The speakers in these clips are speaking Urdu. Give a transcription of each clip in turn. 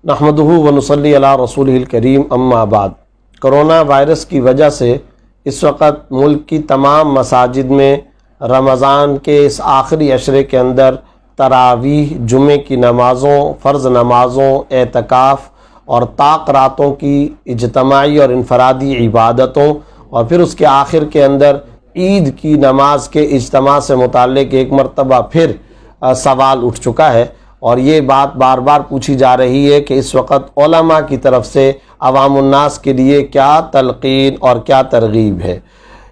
نحمدہ ونصلی علی رسولہ الکریم، اما بعد۔ کرونا وائرس کی وجہ سے اس وقت ملک کی تمام مساجد میں رمضان کے اس آخری عشرے کے اندر تراویح، جمعے کی نمازوں، فرض نمازوں، اعتکاف اور طاق راتوں کی اجتماعی اور انفرادی عبادتوں، اور پھر اس کے آخر کے اندر عید کی نماز کے اجتماع سے متعلق ایک مرتبہ پھر سوال اٹھ چکا ہے، اور یہ بات بار بار پوچھی جا رہی ہے کہ اس وقت علماء کی طرف سے عوام الناس کے لیے کیا تلقین اور کیا ترغیب ہے۔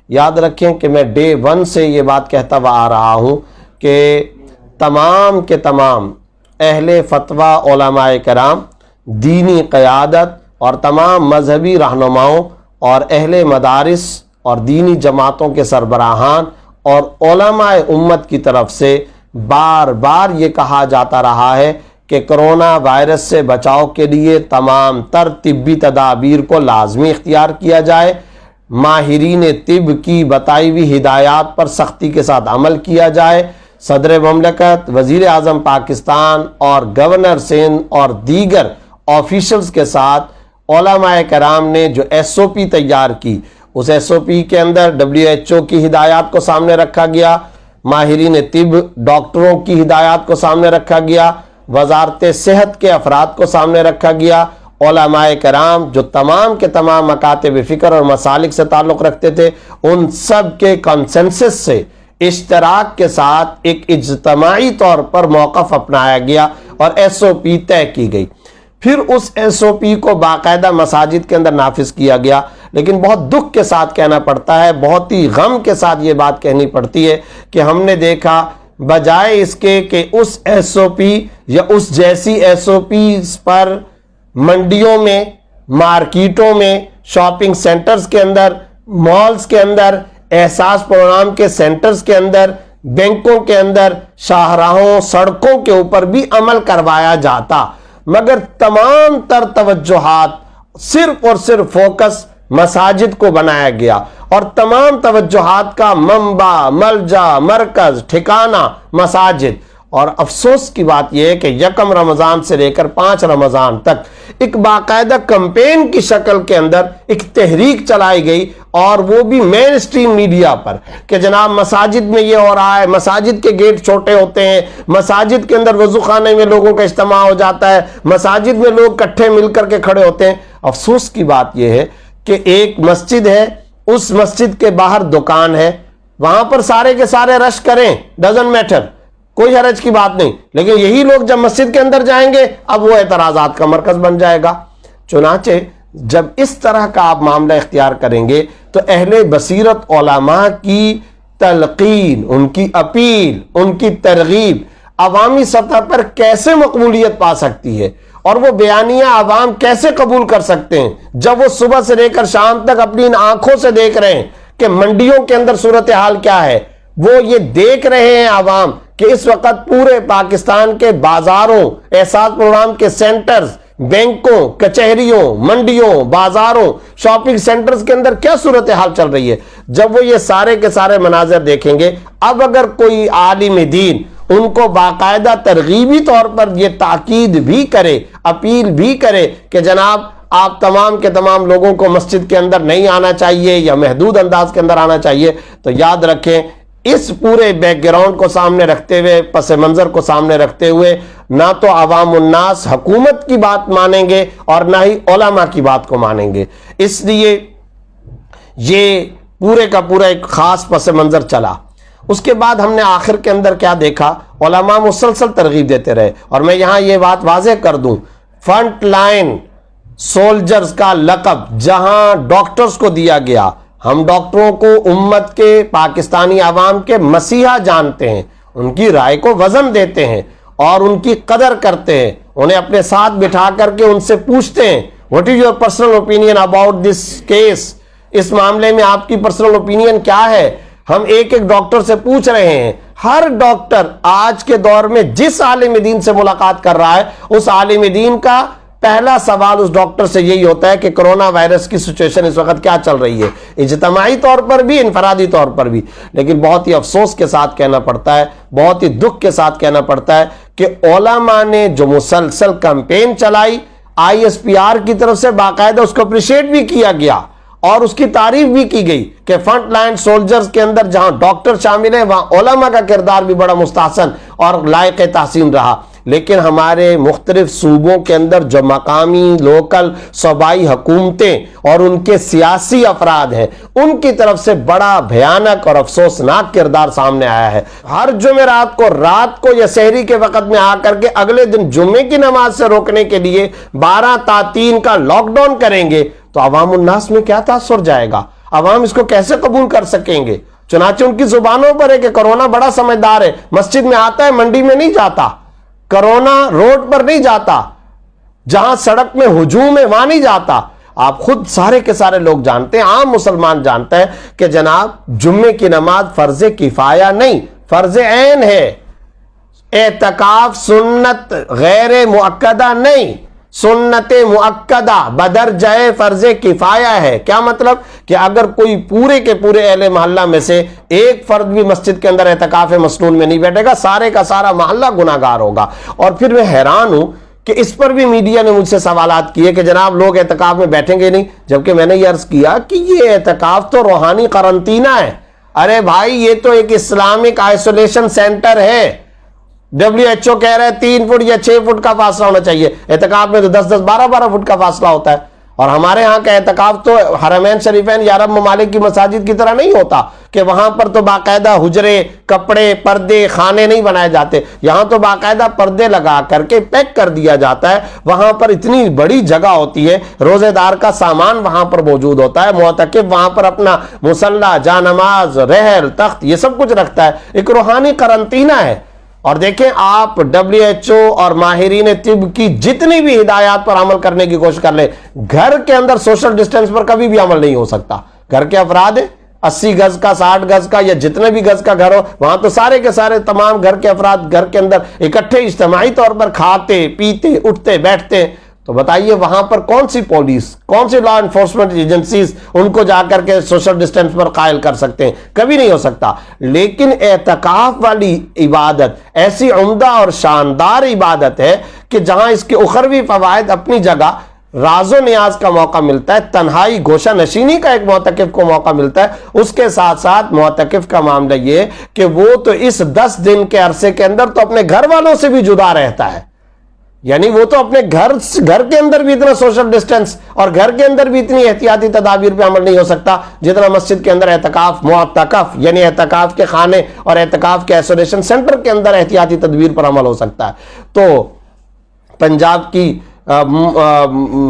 یاد رکھیں کہ میں ڈے 1 سے یہ بات کہتا ہوا آ رہا ہوں کہ تمام کے تمام اہل فتویٰ علماء کرام، دینی قیادت اور تمام مذہبی رہنماؤں اور اہل مدارس اور دینی جماعتوں کے سربراہان اور علماء امت کی طرف سے بار بار یہ کہا جاتا رہا ہے کہ کرونا وائرس سے بچاؤ کے لیے تمام تر طبی تدابیر کو لازمی اختیار کیا جائے، ماہرین طب کی بتائی ہوئی ہدایات پر سختی کے ساتھ عمل کیا جائے۔ صدر مملکت، وزیر اعظم پاکستان اور گورنر سندھ اور دیگر آفیشلز کے ساتھ علماء کرام نے جو SOP تیار کی، اس SOP کے اندر WHO کی ہدایات کو سامنے رکھا گیا، ماہرین طب ڈاکٹروں کی ہدایات کو سامنے رکھا گیا، وزارت صحت کے افراد کو سامنے رکھا گیا، علماء کرام جو تمام کے تمام مکاتب فکر اور مسالک سے تعلق رکھتے تھے، ان سب کے کنسنسس سے اشتراک کے ساتھ ایک اجتماعی طور پر موقف اپنایا گیا اور SOP طے کی گئی۔ پھر اس SOP کو باقاعدہ مساجد کے اندر نافذ کیا گیا، لیکن بہت دکھ کے ساتھ کہنا پڑتا ہے، بہت ہی غم کے ساتھ یہ بات کہنی پڑتی ہے کہ ہم نے دیکھا بجائے اس کے کہ اس SOP یا اس جیسی SOPs پر منڈیوں میں، مارکیٹوں میں، شاپنگ سینٹرز کے اندر، مالز کے اندر، احساس پروگرام کے سینٹرز کے اندر، بینکوں کے اندر، شاہراہوں، سڑکوں کے اوپر بھی عمل کروایا جاتا، مگر تمام تر توجہات صرف اور صرف فوکس مساجد کو بنایا گیا، اور تمام توجہات کا منبع، ملجا، مرکز، ٹھکانہ مساجد۔ اور افسوس کی بات یہ ہے کہ 1 رمضان سے لے کر 5 رمضان تک ایک باقاعدہ کمپین کی شکل کے اندر ایک تحریک چلائی گئی، اور وہ بھی مین اسٹریم میڈیا پر، کہ جناب مساجد میں یہ ہو رہا ہے، مساجد کے گیٹ چھوٹے ہوتے ہیں، مساجد کے اندر وضو خانے میں لوگوں کا اجتماع ہو جاتا ہے، مساجد میں لوگ کٹھے مل کر کے کھڑے ہوتے ہیں۔ افسوس کی بات یہ ہے کہ ایک مسجد ہے، اس مسجد کے باہر دکان ہے، وہاں پر سارے کے سارے رش کریں، ڈزنٹ میٹر، کوئی حرج کی بات نہیں، لیکن یہی لوگ جب مسجد کے اندر جائیں گے اب وہ اعتراضات کا مرکز بن جائے گا۔ چنانچہ جب اس طرح کا آپ معاملہ اختیار کریں گے تو اہل بصیرت علماء کی تلقین، ان کی اپیل، ان کی ترغیب عوامی سطح پر کیسے مقبولیت پا سکتی ہے، اور وہ بیانیہ عوام کیسے قبول کر سکتے ہیں جب وہ صبح سے لے کر شام تک اپنی ان آنکھوں سے دیکھ رہے ہیں کہ منڈیوں کے اندر صورتحال کیا ہے، وہ یہ دیکھ رہے ہیں عوام کہ اس وقت پورے پاکستان کے بازاروں، احساس پروگرام کے سینٹرز، بینکوں، کچہریوں، منڈیوں، بازاروں، شاپنگ سینٹرز کے اندر کیا صورتحال چل رہی ہے۔ جب وہ یہ سارے کے سارے مناظر دیکھیں گے، اب اگر کوئی عالم دین ان کو باقاعدہ ترغیبی طور پر یہ تاکید بھی کرے، اپیل بھی کرے کہ جناب آپ تمام کے تمام لوگوں کو مسجد کے اندر نہیں آنا چاہیے یا محدود انداز کے اندر آنا چاہیے، تو یاد رکھیں اس پورے بیک گراؤنڈ کو سامنے رکھتے ہوئے، پس منظر کو سامنے رکھتے ہوئے، نہ تو عوام الناس حکومت کی بات مانیں گے اور نہ ہی علماء کی بات کو مانیں گے۔ اس لیے یہ پورے کا پورا ایک خاص پس منظر چلا۔ اس کے بعد ہم نے آخر کے اندر کیا دیکھا، علماء مسلسل ترغیب دیتے رہے، اور میں یہاں یہ بات واضح کر دوں، فرنٹ لائن سولجرز کا لقب جہاں ڈاکٹرز کو دیا گیا، ہم ڈاکٹروں کو امت کے، پاکستانی عوام کے مسیحا جانتے ہیں، ان کی رائے کو وزن دیتے ہیں اور ان کی قدر کرتے ہیں، انہیں اپنے ساتھ بٹھا کر کے ان سے پوچھتے ہیں what is your personal opinion about this case، اس معاملے میں آپ کی پرسنل اوپینین کیا ہے۔ ہم ایک ایک ڈاکٹر سے پوچھ رہے ہیں، ہر ڈاکٹر آج کے دور میں جس عالم دین سے ملاقات کر رہا ہے، اس عالم دین کا پہلا سوال اس ڈاکٹر سے یہی ہوتا ہے کہ کرونا وائرس کی سچویشن اس وقت کیا چل رہی ہے، اجتماعی طور پر بھی، انفرادی طور پر بھی۔ لیکن بہت ہی افسوس کے ساتھ کہنا پڑتا ہے، بہت ہی دکھ کے ساتھ کہنا پڑتا ہے کہ علماء نے جو مسلسل کمپین چلائی، ISPR کی طرف سے باقاعدہ اس کو اپریشیٹ بھی کیا گیا اور اس کی تعریف بھی کی گئی کہ فرنٹ لائن سولجرز کے اندر جہاں ڈاکٹر شامل ہیں وہاں علماء کا کردار بھی بڑا مستحسن اور لائق تحسین رہا. لیکن ہمارے مختلف صوبوں کے اندر جو مقامی لوکل صوبائی حکومتیں اور ان کے سیاسی افراد ہیں ان کی طرف سے بڑا بھیانک اور افسوسناک کردار سامنے آیا ہے. ہر جمعرات کو رات کو یا سحری کے وقت میں آ کر کے اگلے دن جمعے کی نماز سے روکنے کے لیے 12 تا 3 کا لاک ڈاؤن کریں گے تو عوام الناس میں کیا تاثر جائے گا؟ عوام اس کو کیسے قبول کر سکیں گے؟ چنانچہ ان کی زبانوں پر ہے کہ کرونا بڑا سمجھدار ہے، مسجد میں آتا ہے منڈی میں نہیں جاتا، کرونا روڈ پر نہیں جاتا، جہاں سڑک میں ہجوم ہے وہاں نہیں جاتا. آپ خود سارے کے سارے لوگ جانتے ہیں، عام مسلمان جانتے ہیں کہ جناب جمعے کی نماز فرض کفایہ نہیں، فرض عین ہے. اعتکاف سنت غیر مؤکدہ نہیں، سنت مؤکدہ بدرجہ فرض کفایہ ہے. کیا مطلب؟ کہ اگر کوئی پورے کے پورے اہل محلہ میں سے ایک فرد بھی مسجد کے اندر اعتکاف مسنون میں نہیں بیٹھے گا سارے کا سارا محلہ گناہگار ہوگا. اور پھر میں حیران ہوں کہ اس پر بھی میڈیا نے مجھ سے سوالات کیے کہ جناب لوگ اعتکاف میں بیٹھیں گے نہیں، جبکہ میں نے یہ عرض کیا کہ یہ اعتکاف تو روحانی قرنطینہ ہے. ارے بھائی یہ تو ایک اسلامک آئسولیشن سینٹر ہے. WHO کہہ رہے ہیں 3 فٹ یا 6 فٹ کا فاصلہ ہونا چاہیے، اعتکاف میں تو 10-10 12-12 فٹ کا فاصلہ ہوتا ہے. اور ہمارے ہاں کا اعتکاف تو حرمین شریفین یا عرب ممالک کی مساجد کی طرح نہیں ہوتا کہ وہاں پر تو باقاعدہ حجرے، کپڑے، پردے، خانے نہیں بنائے جاتے. یہاں تو باقاعدہ پردے لگا کر کے پیک کر دیا جاتا ہے. وہاں پر اتنی بڑی جگہ ہوتی ہے، روزے دار کا سامان وہاں پر موجود ہوتا ہے، معتکف وہاں پر اپنا مصلی، جا نماز، رحل، تخت یہ سب کچھ رکھتا ہے. ایک روحانی قرنطینہ ہے. اور دیکھیں آپ WHO اور ماہرین طب کی جتنی بھی ہدایات پر عمل کرنے کی کوشش کر لیں، گھر کے اندر سوشل ڈسٹینس پر کبھی بھی عمل نہیں ہو سکتا. گھر کے افراد ہیں 80 گز کا، 60 گز کا یا جتنے بھی گز کا گھر ہو، وہاں تو سارے کے سارے تمام گھر کے افراد گھر کے اندر اکٹھے اجتماعی طور پر کھاتے پیتے اٹھتے بیٹھتے. تو بتائیے وہاں پر کون سی پولیس، کون سی لا انفورسمنٹ ایجنسیز ان کو جا کر کے سوشل ڈسٹینس پر قائل کر سکتے ہیں؟ کبھی نہیں ہو سکتا. لیکن اعتکاف والی عبادت ایسی عمدہ اور شاندار عبادت ہے کہ جہاں اس کے اخروی فوائد اپنی جگہ، راز و نیاز کا موقع ملتا ہے، تنہائی گوشہ نشینی کا ایک معتکف کو موقع ملتا ہے. اس کے ساتھ ساتھ معتکف کا معاملہ یہ کہ وہ تو اس 10 دن کے عرصے کے اندر تو اپنے گھر والوں سے بھی جدا رہتا ہے. یعنی وہ تو اپنے گھر کے اندر بھی اتنا سوشل ڈسٹینس اور گھر کے اندر بھی اتنی احتیاطی تدابیر پہ عمل نہیں ہو سکتا جتنا مسجد کے اندر اعتکاف معتکف یعنی اعتکاف کے خانے اور اعتکاف کے آئسولیشن سینٹر کے اندر احتیاطی تدبیر پر عمل ہو سکتا ہے. تو پنجاب کی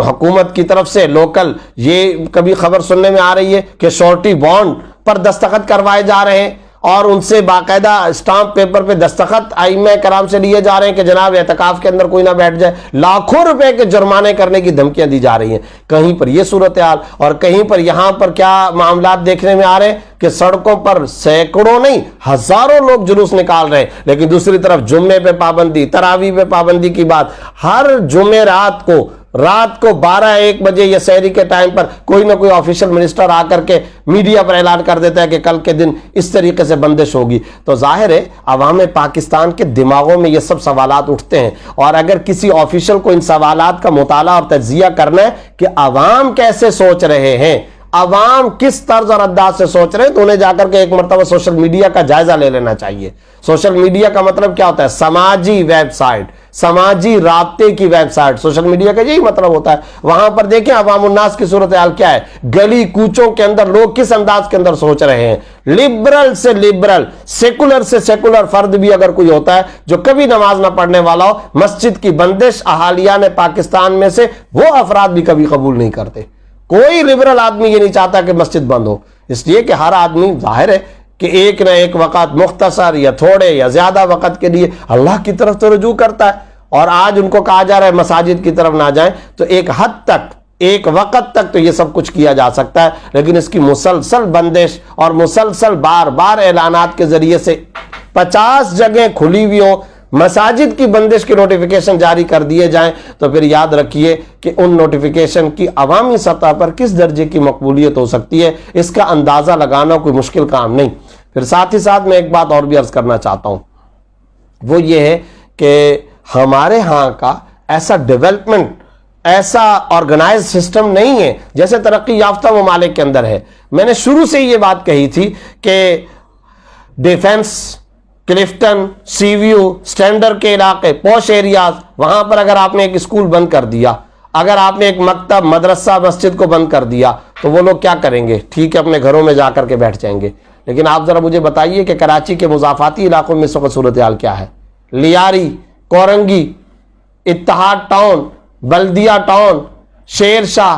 حکومت کی طرف سے لوکل یہ کبھی خبر سننے میں آ رہی ہے کہ شورٹی بانڈ پر دستخط کروائے جا رہے ہیں اور ان سے باقاعدہ اسٹامپ پیپر پہ دستخط ائمہ کرام سے لیے جا رہے ہیں کہ جناب اعتکاف کے اندر کوئی نہ بیٹھ جائے. لاکھوں روپے کے جرمانے کرنے کی دھمکیاں دی جا رہی ہیں. کہیں پر یہ صورتحال اور کہیں پر یہاں پر کیا معاملات دیکھنے میں آ رہے ہیں کہ سڑکوں پر سینکڑوں نہیں ہزاروں لوگ جلوس نکال رہے ہیں. لیکن دوسری طرف جمعے پہ پابندی، تراویح پہ پابندی کی بات. ہر جمعرات کو رات کو 12-1 بجے یا سحری کے ٹائم پر کوئی نہ کوئی آفیشل منسٹر آ کر کے میڈیا پر اعلان کر دیتا ہے کہ کل کے دن اس طریقے سے بندش ہوگی. تو ظاہر ہے عوام پاکستان کے دماغوں میں یہ سب سوالات اٹھتے ہیں. اور اگر کسی آفیشل کو ان سوالات کا مطالعہ اور تجزیہ کرنا ہے کہ عوام کیسے سوچ رہے ہیں، عوام کس طرز اور انداز سے سوچ رہے ہیں، تو انہیں جا کر کے ایک مرتبہ سوشل میڈیا کا جائزہ لے لینا چاہیے. سوشل میڈیا کا مطلب کیا ہوتا ہے؟ سماجی ویب سائٹ، سماجی رابطے کی ویب سائٹ. سوشل میڈیا کا یہی مطلب ہوتا ہے. وہاں پر دیکھیں عوام الناس کی صورتحال کیا ہے، گلی کوچوں کے اندر لوگ کس انداز کے اندر سوچ رہے ہیں. لبرل سے لبرل، سیکولر سے سیکولر فرد بھی اگر کوئی ہوتا ہے جو کبھی نماز نہ پڑھنے والا ہو، مسجد کی بندش اہالیان پاکستان میں سے وہ افراد بھی کبھی قبول نہیں کرتے. کوئی لبرل آدمی یہ نہیں چاہتا کہ مسجد بند ہو، اس لیے کہ ہر آدمی ظاہر ہے کہ ایک نہ ایک وقت مختصر یا تھوڑے یا زیادہ وقت کے لیے اللہ کی طرف تو رجوع کرتا ہے. اور آج ان کو کہا جا رہا ہے مساجد کی طرف نہ جائیں، تو ایک حد تک، ایک وقت تک تو یہ سب کچھ کیا جا سکتا ہے. لیکن اس کی مسلسل بندش اور مسلسل بار بار اعلانات کے ذریعے سے 50 جگہیں کھلی ہوئی ہوں، مساجد کی بندش کی نوٹیفیکیشن جاری کر دیے جائیں، تو پھر یاد رکھیے کہ ان نوٹیفیکیشن کی عوامی سطح پر کس درجے کی مقبولیت ہو سکتی ہے. اس کا اندازہ لگانا کوئی مشکل کام نہیں. پھر ساتھ ہی ساتھ میں ایک بات اور بھی عرض کرنا چاہتا ہوں، وہ یہ ہے کہ ہمارے ہاں کا ایسا ڈیولپمنٹ، ایسا آرگنائز سسٹم نہیں ہے جیسے ترقی یافتہ ممالک کے اندر ہے۔ میں نے شروع سے یہ بات کہی تھی کہ ڈیفنس، کلفٹن، سی ویو، سٹینڈرڈ کے علاقے، پوش ایریاز، وہاں پر اگر آپ نے ایک اسکول بند کر دیا، اگر آپ نے ایک مکتب، مدرسہ، مسجد کو بند کر دیا تو وہ لوگ کیا کریں گے؟ ٹھیک ہے، اپنے گھروں میں جا کر کے بیٹھ جائیں گے۔ لیکن آپ ذرا مجھے بتائیے کہ کراچی کے مضافاتی علاقوں میں اس وقت صورتحال کیا ہے؟ لیاری، کورنگی، اتحاد ٹاؤن، بلدیہ ٹاؤن، شیر شاہ،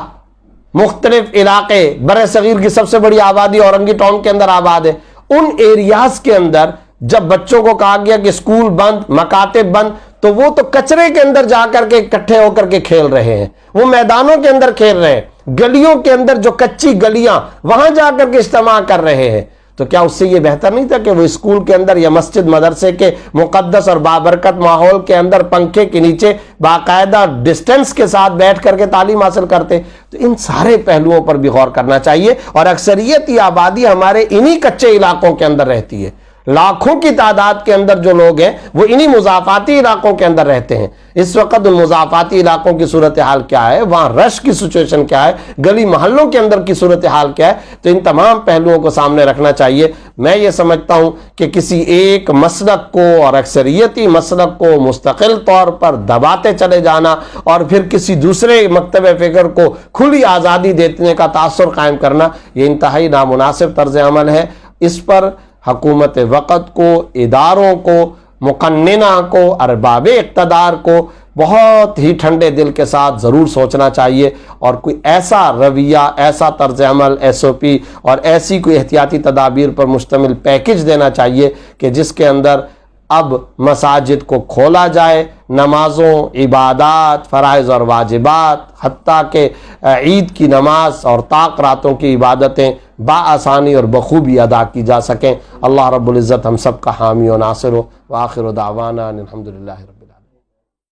مختلف علاقے، بر صغیر کی سب سے بڑی آبادی اورنگی ٹاؤن کے اندر آباد ہے۔ ان ایریاز کے اندر جب بچوں کو کہا گیا کہ اسکول بند، مکاتب بند، تو وہ تو کچرے کے اندر جا کر کے اکٹھے ہو کر کے کھیل رہے ہیں، وہ میدانوں کے اندر کھیل رہے ہیں، گلیوں کے اندر جو کچی گلیاں وہاں جا کر کے اجتماع کر رہے ہیں۔ تو کیا اس سے یہ بہتر نہیں تھا کہ وہ اسکول کے اندر یا مسجد مدرسے کے مقدس اور بابرکت ماحول کے اندر پنکھے کے نیچے باقاعدہ ڈسٹنس کے ساتھ بیٹھ کر کے تعلیم حاصل کرتے؟ تو ان سارے پہلوؤں پر بھی غور کرنا چاہیے، اور اکثریتی آبادی ہمارے انہی کچے علاقوں کے اندر رہتی ہے۔ لاکھوں کی تعداد کے اندر جو لوگ ہیں وہ انہی مضافاتی علاقوں کے اندر رہتے ہیں۔ اس وقت ان مضافاتی علاقوں کی صورتحال کیا ہے، وہاں رش کی سچویشن کیا ہے، گلی محلوں کے اندر کی صورتحال کیا ہے، تو ان تمام پہلوؤں کو سامنے رکھنا چاہیے۔ میں یہ سمجھتا ہوں کہ کسی ایک مسلک کو اور اکثریتی مسلک کو مستقل طور پر دباتے چلے جانا اور پھر کسی دوسرے مکتب فکر کو کھلی آزادی دینے کا تاثر قائم کرنا، یہ انتہائی نامناسب طرز عمل ہے۔ اس پر حکومت وقت کو، اداروں کو، مقننہ کو، ارباب اقتدار کو بہت ہی ٹھنڈے دل کے ساتھ ضرور سوچنا چاہیے، اور کوئی ایسا رویہ، ایسا طرز عمل، ایس او پی اور ایسی کوئی احتیاطی تدابیر پر مشتمل پیکج دینا چاہیے کہ جس کے اندر اب مساجد کو کھولا جائے، نمازوں، عبادات، فرائض اور واجبات، حتیٰ کہ عید کی نماز اور طاق راتوں کی عبادتیں بآسانی اور بخوبی ادا کی جا سکیں۔ اللہ رب العزت ہم سب کا حامی و ناصر ہو۔ وآخر دعوانا الحمدللہ رب